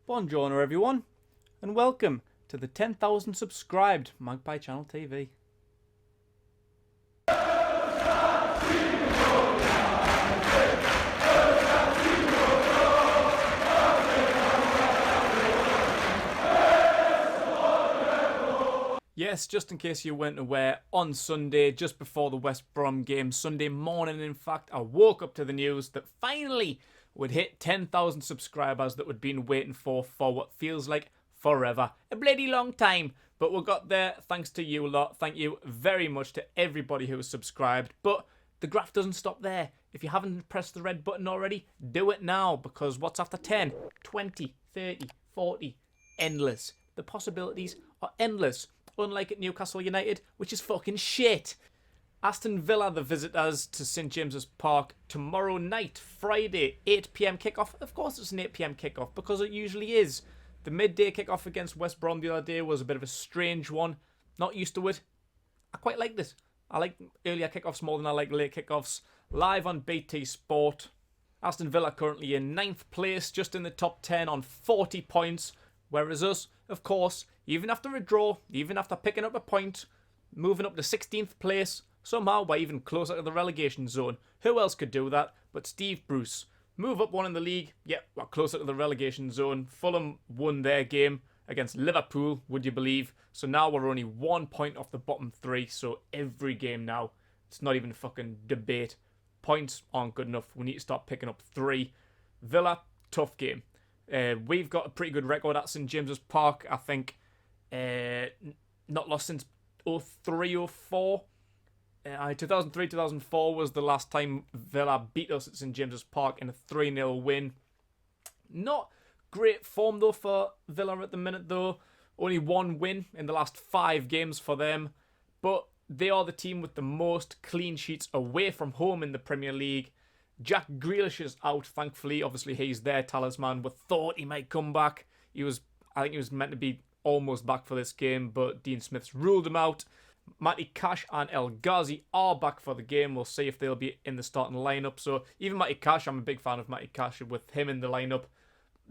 Buongiorno everyone, and welcome to the 10,000 subscribed Magpie Channel TV. Yes, just in case you weren't aware, on Sunday, just before the West Brom game, Sunday morning in fact, I woke up to the news that finally we'd hit 10,000 subscribers that we'd been waiting for what feels like forever. A bloody long time, but we got there thanks to you lot. Thank you very much to everybody who has subscribed, but the graph doesn't stop there. If you haven't pressed the red button already, do it now, because what's after 10, 20, 30, 40, endless. The possibilities are endless. Unlike at Newcastle United, which is fucking shit. Aston Villa, the visitors to St James's Park tomorrow night, Friday, 8 PM kickoff. Of course it's an 8 PM kickoff, because it usually is. The midday kickoff against West Brom the other day was a bit of a strange one. Not used to it. I quite like this. I like earlier kickoffs more than I like late kickoffs. Live on BT Sport. Aston Villa currently in 9th place, just in the top 10 on 40 points. Whereas us, of course, even after a draw, even after picking up a point, moving up to 16th place, somehow we're even closer to the relegation zone. Who else could do that but Steve Bruce? Move up one in the league, yep, we're closer to the relegation zone. Fulham won their game against Liverpool, would you believe? So now we're only 1 point off the bottom 3, so every game now, it's not even a fucking debate. Points aren't good enough, we need to start picking up 3. Villa, tough game. We've got a pretty good record at St James's Park. I think not lost since 03-04. 2003-2004 was the last time Villa beat us at St James's Park in a 3-0 win. Not great form though for Villa at the minute though. Only 1 win in the last 5 games for them. But they are the team with the most clean sheets away from home in the Premier League. Jack Grealish is out, thankfully. Obviously, he's their talisman. We thought he might come back. I think he was meant to be almost back for this game, but Dean Smith's ruled him out. Matty Cash and El Ghazi are back for the game. We'll see if they'll be in the starting lineup. So even Matty Cash, I'm a big fan of Matty Cash. With him in the lineup,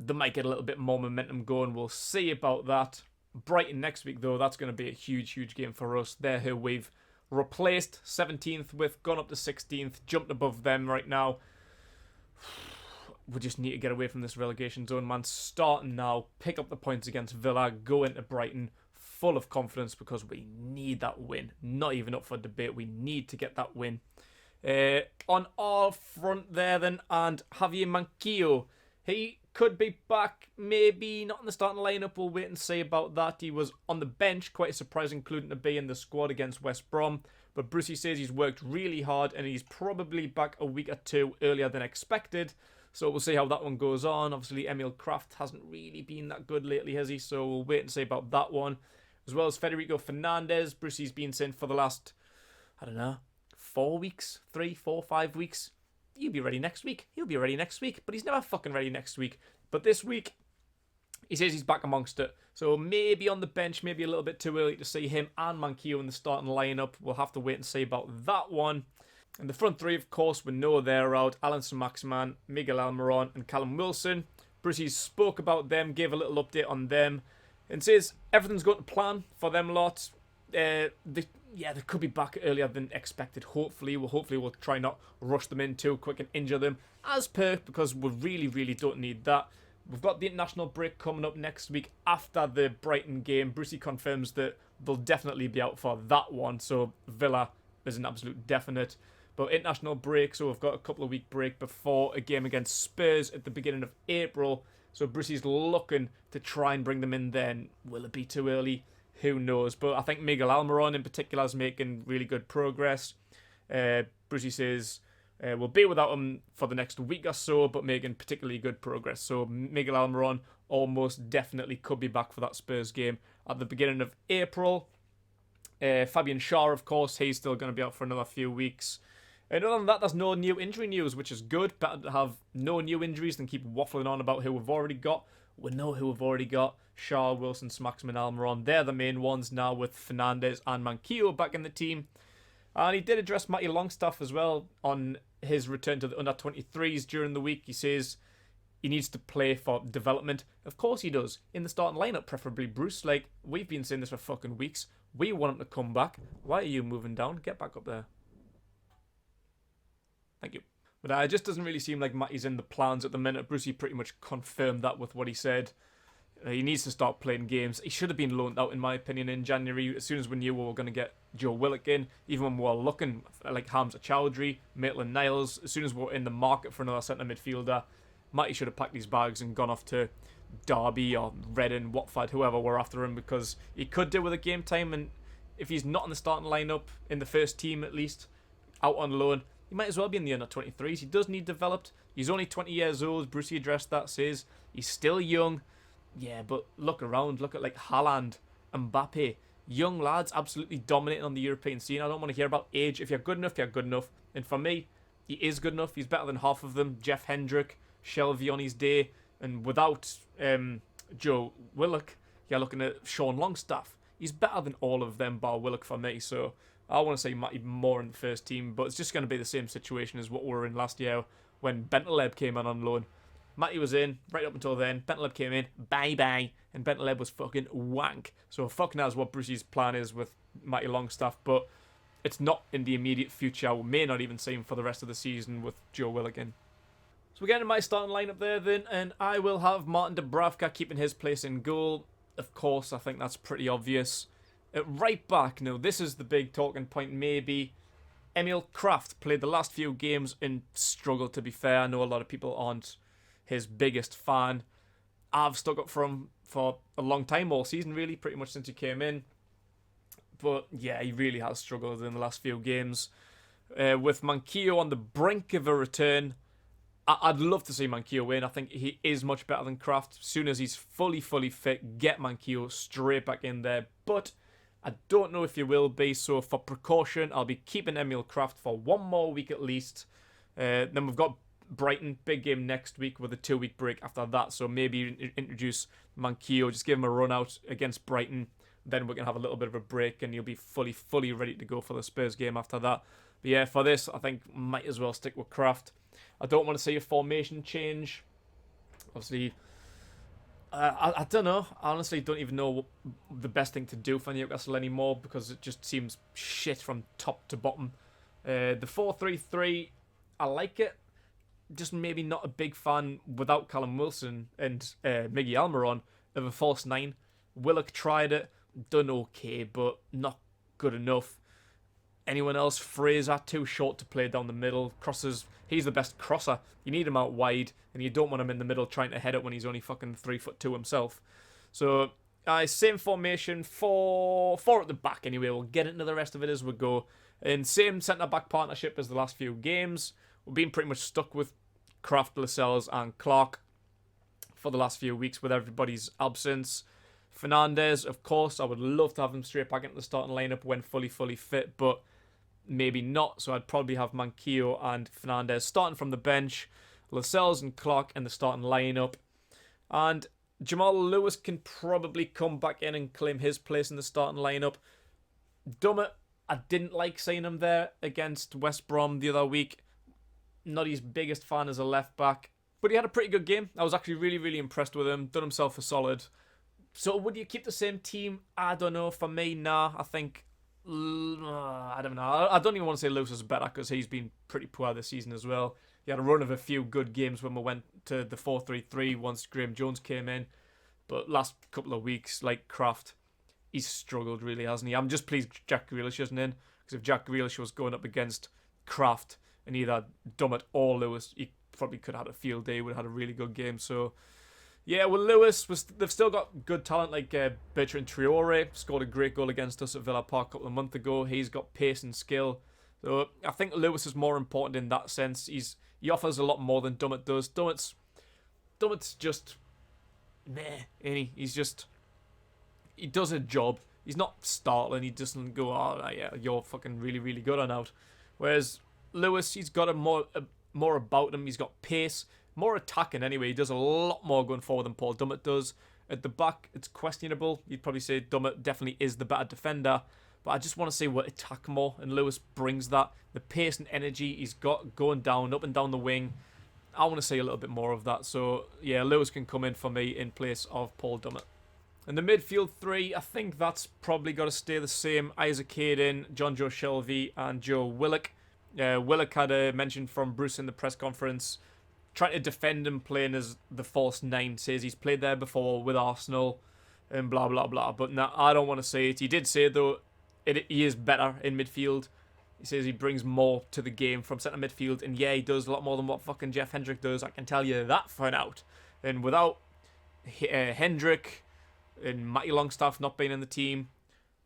they might get a little bit more momentum going. We'll see about that. Brighton next week, though, that's going to be a huge, huge game for us. They're who we've replaced 17th with, gone up to 16th, jumped above them right now. We just need to get away from this relegation zone, man. Starting now, pick up the points against Villa, go into Brighton full of confidence because we need that win. Not even up for debate, we need to get that win. On our front there then, and Javier Manquillo, he could be back, maybe not in the starting lineup. We'll wait and see about that. He was on the bench, quite a surprise including to be in the squad against West Brom. But Brucey says he's worked really hard and he's probably back a week or 2 earlier than expected. So we'll see how that one goes on. Obviously, Emil Kraft hasn't really been that good lately, has he? So we'll wait and see about that one. As well as Federico Fernandez. Brucey's been sent for the last, 4 weeks? 3, 4, 5 weeks. He'll be ready next week. But he's never fucking ready next week. But this week, he says he's back amongst it. So maybe on the bench, maybe a little bit too early to see him and Manquillo in the starting lineup. We'll have to wait and see about that one. And the front 3, of course, we know they're out. Alan Saint-Maximin, Miguel Almiron and Callum Wilson. Brucey spoke about them, gave a little update on them, and says everything's going to plan for them lots. They could be back earlier than expected. Hopefully we'll try not rush them in too quick and injure them as per, because we really, really don't need that. We've got the international break coming up next week after the Brighton game. Brucey confirms that they'll definitely be out for that one, so Villa is an absolute definite. But international break, so we've got a couple of week break before a game against Spurs at the beginning of April. So Brucey's looking to try and bring them in then. Will it be too early? Who knows? But I think Miguel Almiron in particular is making really good progress. Brucey says we'll be without him for the next week or so, but making particularly good progress. So Miguel Almiron almost definitely could be back for that Spurs game at the beginning of April. Fabian Schär, of course, he's still going to be out for another few weeks. And other than that, there's no new injury news, which is good. Better to have no new injuries than keep waffling on about who we've already got. We know who we've already got. Schär, Wilson, Saint-Maximin, Almiron. They're the main ones now, with Fernandez and Manquillo back in the team. And he did address Matty Longstaff as well on his return to the under-23s during the week. He says he needs to play for development. Of course he does. In the starting lineup, preferably Bruce. Like, we've been saying this for fucking weeks. We want him to come back. Why are you moving down? Get back up there. Thank you. But it just doesn't really seem like Matty's in the plans at the minute. Brucey pretty much confirmed that with what he said. He needs to start playing games. He should have been loaned out, in my opinion, in January. As soon as we knew we were going to get Joe Willock in, even when we were looking like Hamza Chowdhury, Maitland-Niles, as soon as we were in the market for another centre midfielder, Matty should have packed his bags and gone off to Derby or Reading, Watford, whoever were after him, because he could do with a game time. And if he's not in the starting lineup, in the first team at least, out on loan, he might as well be in the under-23s. He does need developed. He's only 20 years old. Brucey addressed that, says he's still young. Yeah, but look around. Look at like Haaland, Mbappe. Young lads absolutely dominating on the European scene. I don't want to hear about age. If you're good enough, you're good enough. And for me, he is good enough. He's better than half of them. Jeff Hendrick, Shelvey on his day. And without Joe Willock, you're looking at Sean Longstaff. He's better than all of them bar Willock for me. So I want to say Matty more in the first team. But it's just going to be the same situation as what we were in last year when Bentaleb came in on loan. Matty was in right up until then. Bentaleb came in, bye-bye, and Bentaleb was fucking wank. So fuck knows what Brucey's plan is with Matty Longstaff, but it's not in the immediate future. We may not even see him for the rest of the season with Joe Willock in. So we're getting my starting lineup there then, and I will have Martin Dubravka keeping his place in goal. Of course, I think that's pretty obvious. At right back, now this is the big talking point maybe. Emil Kraft played the last few games and struggled, to be fair. I know a lot of people aren't his biggest fan. I've stuck up for him for a long time, all season really, pretty much since he came in. But yeah, he really has struggled in the last few games. With Manquillo on the brink of a return, I'd love to see Manquillo win. I think he is much better than Kraft. As soon as he's fully fit, get Manquillo straight back in there. But I don't know if he will be, so for precaution, I'll be keeping Emil Kraft for one more week at least. Then we've got Brighton, big game next week with a 2-week break after that, so maybe introduce Manquillo, just give him a run out against Brighton, then we can have a little bit of a break and you'll be fully ready to go for the Spurs game after that. But yeah, for this, I think might as well stick with Kraft. I don't want to see a formation change. Obviously, I don't know. I honestly don't even know what the best thing to do for Newcastle anymore because it just seems shit from top to bottom. The 4-3-3, I like it. Just maybe not a big fan without Callum Wilson and Miggy Almiron of a false 9. Willock tried it, done okay, but not good enough. Anyone else? Fraser, too short to play down the middle. Crosses, he's the best crosser. You need him out wide, and you don't want him in the middle trying to head it when he's only fucking 3'2" himself. So, same formation, four at the back anyway. We'll get into the rest of it as we go. And same centre-back partnership as the last few games. We've been pretty much stuck with Kraft, Lascelles and Clark for the last few weeks with everybody's absence. Fernandez, of course, I would love to have him straight back into the starting lineup when fully fit, but maybe not. So I'd probably have Manquillo and Fernandez starting from the bench, Lascelles and Clark in the starting lineup. And Jamal Lewis can probably come back in and claim his place in the starting lineup. Dummett, I didn't like seeing him there against West Brom the other week. Not his biggest fan as a left back, but he had a pretty good game. I was actually really impressed with him. Done himself a solid. So would you keep the same team? I don't know. For me, nah. I think I don't know. I don't even want to say Lewis is better because he's been pretty poor this season as well. He had a run of a few good games when we went to the 4-3-3 once Graham Jones came in, but last couple of weeks, like Kraft, he's struggled really, hasn't he? I'm just pleased Jack Grealish isn't in, because if Jack Grealish was going up against Kraft and either Dummett or Lewis, he probably could have had a field day, would have had a really good game. So, yeah, well, Lewis, they've still got good talent like Bertrand Traore, scored a great goal against us at Villa Park a couple of months ago. He's got pace and skill. So I think Lewis is more important in that sense. He offers a lot more than Dummett does. Dummett's just meh, ain't he? He does a job. He's not startling. He doesn't go, oh yeah, you're fucking really good on out. Whereas Lewis, he's got more about him. He's got pace, more attacking anyway. He does a lot more going forward than Paul Dummett does. At the back, it's questionable. You'd probably say Dummett definitely is the better defender. But I just want to say what attack more, and Lewis brings that. The pace and energy he's got going down, up and down the wing. I want to see a little bit more of that. So, yeah, Lewis can come in for me in place of Paul Dummett. And the midfield three, I think that's probably got to stay the same. Isaac Hayden, John Joe Shelvey, and Joe Willock. Willock had a mention from Bruce in the press conference, trying to defend him playing as the false nine. Says he's played there before with Arsenal and blah, blah, blah. But no, I don't want to say it. He did say, though, he is better in midfield. He says he brings more to the game from centre midfield. And yeah, he does a lot more than what fucking Jeff Hendrick does. I can tell you that for now. And without Hendrick and Matty Longstaff not being in the team,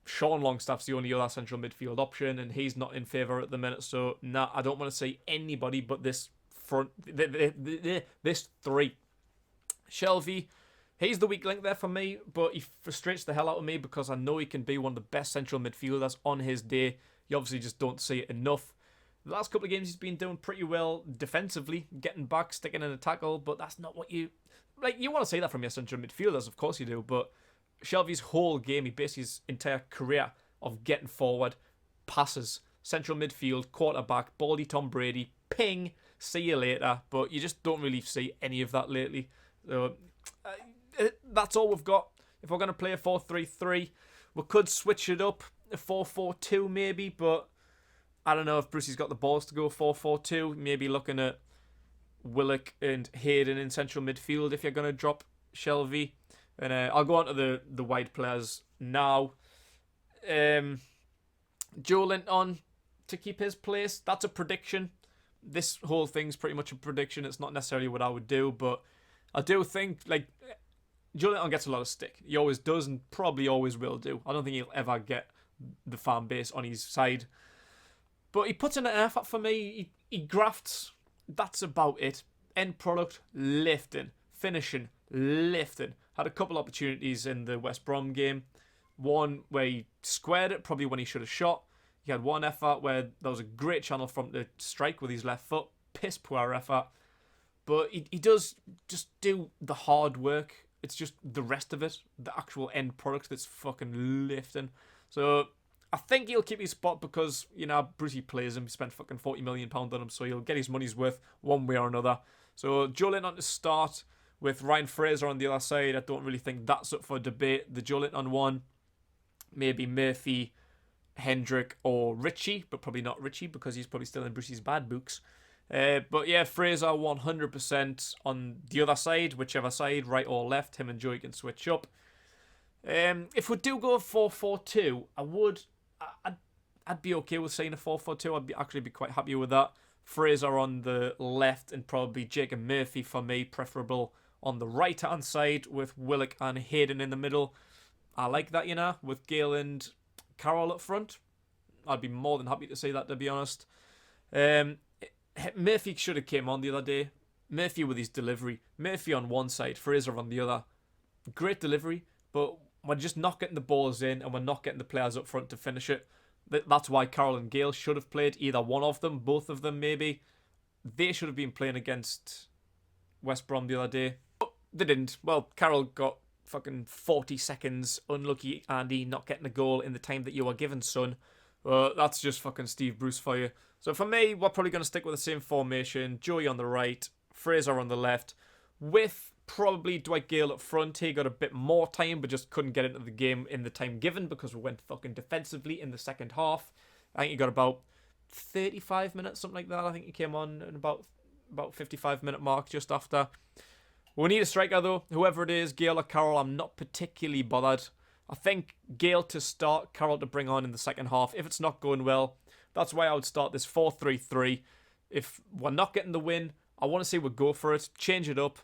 Sean Longstaff's the only other central midfield option, and he's not in favour at the minute. So, nah, I don't want to say anybody but this front, this three. Shelvey, he's the weak link there for me, but he frustrates the hell out of me because I know he can be one of the best central midfielders on his day. You obviously just don't see it enough. The last couple of games he's been doing pretty well defensively, getting back, sticking in a tackle, but that's not what you... Like, you want to say that from your central midfielders, of course you do, but Shelvey's whole game, he based his entire career of getting forward, passes, central midfield, quarterback, baldy Tom Brady, ping, see you later, but you just don't really see any of that lately. So, that's all we've got. If we're going to play a 4-3-3, we could switch it up, a 4-4-2 maybe, but I don't know if Brucey's got the balls to go 4-4-2. Maybe looking at Willock and Hayden in central midfield if you're going to drop Shelvey. And I'll go on to the wide players now. Joe Linton to keep his place. That's a prediction. This whole thing's pretty much a prediction. It's not necessarily what I would do, but I do think, like, Joe Linton gets a lot of stick. He always does and probably always will do. I don't think he'll ever get the fan base on his side. But he puts in an effort for me. He grafts. That's about it. End product, lifting. Finishing, lifting. Had a couple opportunities in the West Brom game. One where he squared it, probably when he should have shot. He had one effort where there was a great channel from the strike with his left foot. Piss poor effort. But he does just do the hard work. It's just the rest of it, the actual end product that's fucking lifting. So I think he'll keep his spot because, you know, Brucey plays him. He spent fucking £40 million on him, so he'll get his money's worth one way or another. So Joe Linton to start with Ryan Fraser on the other side. I don't really think that's up for debate. The Joe Linton one, maybe Murphy, Hendrick or Richie, but probably not Richie because he's probably still in Brucey's bad books. But yeah, Fraser 100% on the other side, whichever side, right or left. Him and Joey can switch up. If we do go 4-4-2, I'd be okay with saying a 4-4-2. I'd actually be quite happy with that. Fraser on the left and probably Jacob Murphy for me, preferable on the right hand side with Willock and Hayden in the middle. I like that, you know, with Gale and Carroll up front. I'd be more than happy to see that, to be honest. Murphy should have came on the other day. Murphy with his delivery. Murphy on one side, Fraser on the other. Great delivery, but we're just not getting the balls in and we're not getting the players up front to finish it. That's why Carroll and Gale should have played, either one of them, both of them maybe. They should have been playing against West Brom the other day. But they didn't. Well, Carroll got fucking 40 seconds. Unlucky Andy not getting a goal in the time that you were given, son. That's just fucking Steve Bruce for you. So for me, we're probably going to stick with the same formation. Joey on the right, Fraser on the left, with probably Dwight Gale up front. He got a bit more time, but just couldn't get into the game in the time given because we went fucking defensively in the second half. I think he got about 35 minutes, something like that. I think he came on in about 55-minute mark just after. We need a striker though. Whoever it is, Gale or Carroll, I'm not particularly bothered. I think Gale to start, Carroll to bring on in the second half. If it's not going well, that's why I would start this 4-3-3. If we're not getting the win, I want to say we go for it. Change it up.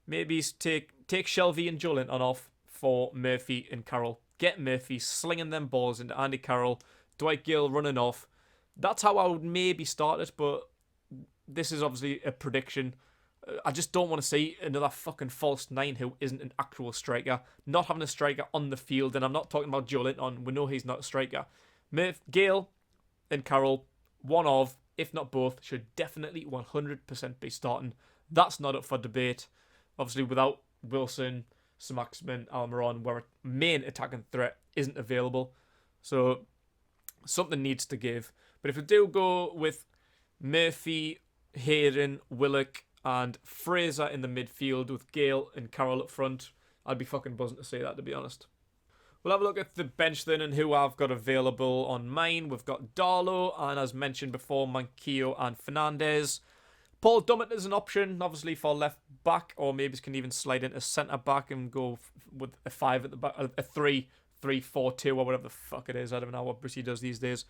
Maybe take Shelvey and Joe Linton off for Murphy and Carroll. Get Murphy slinging them balls into Andy Carroll. Dwight Gale running off. That's how I would maybe start it, but this is obviously a prediction. I just don't want to see another fucking false nine who isn't an actual striker. Not having a striker on the field, and I'm not talking about Joe Linton. We know he's not a striker. Gale and Carroll, one of, if not both, should definitely 100% be starting. That's not up for debate. Obviously, without Wilson, Samaxman, Almiron, where a main attacking threat isn't available. So, something needs to give. But if we do go with Murphy, Hayden, Willock, and Fraser in the midfield with Gale and Carroll up front. I'd be fucking buzzing to see that, to be honest. We'll have a look at the bench then and who I've got available on mine. We've got Darlow and, as mentioned before, Manquillo and Fernandez. Paul Dummett is an option, obviously, for left back, or maybe can even slide into centre back and go with a 5 at the back, a 3-3-4-2 or whatever the fuck it is. I don't know what Brucey does these days.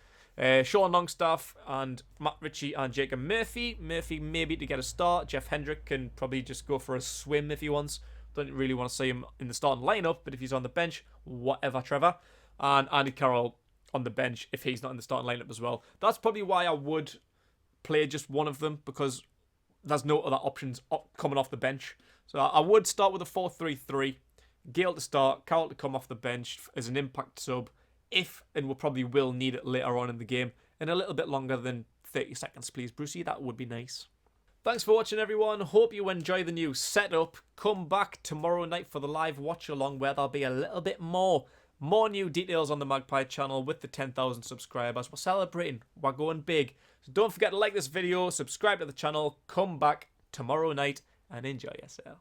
Sean Longstaff and Matt Ritchie and Jacob Murphy. Murphy maybe to get a start. Jeff Hendrick can probably just go for a swim if he wants. Don't really want to see him in the starting lineup, but if he's on the bench, whatever, Trevor. And Andy Carroll on the bench if he's not in the starting lineup as well. That's probably why I would play just one of them, because there's no other options coming off the bench. So I would start with a 4-3-3. Gale to start, Carroll to come off the bench as an impact sub, if, and we probably will need it later on in the game, in a little bit longer than 30 seconds, please, Brucey. That would be nice. Thanks for watching, everyone. Hope you enjoy the new setup. Come back tomorrow night for the live watch along, where there'll be a little bit more new details on the Magpie channel with the 10,000 subscribers. We're celebrating. We're going big. So don't forget to like this video, subscribe to the channel, come back tomorrow night, and enjoy yourself.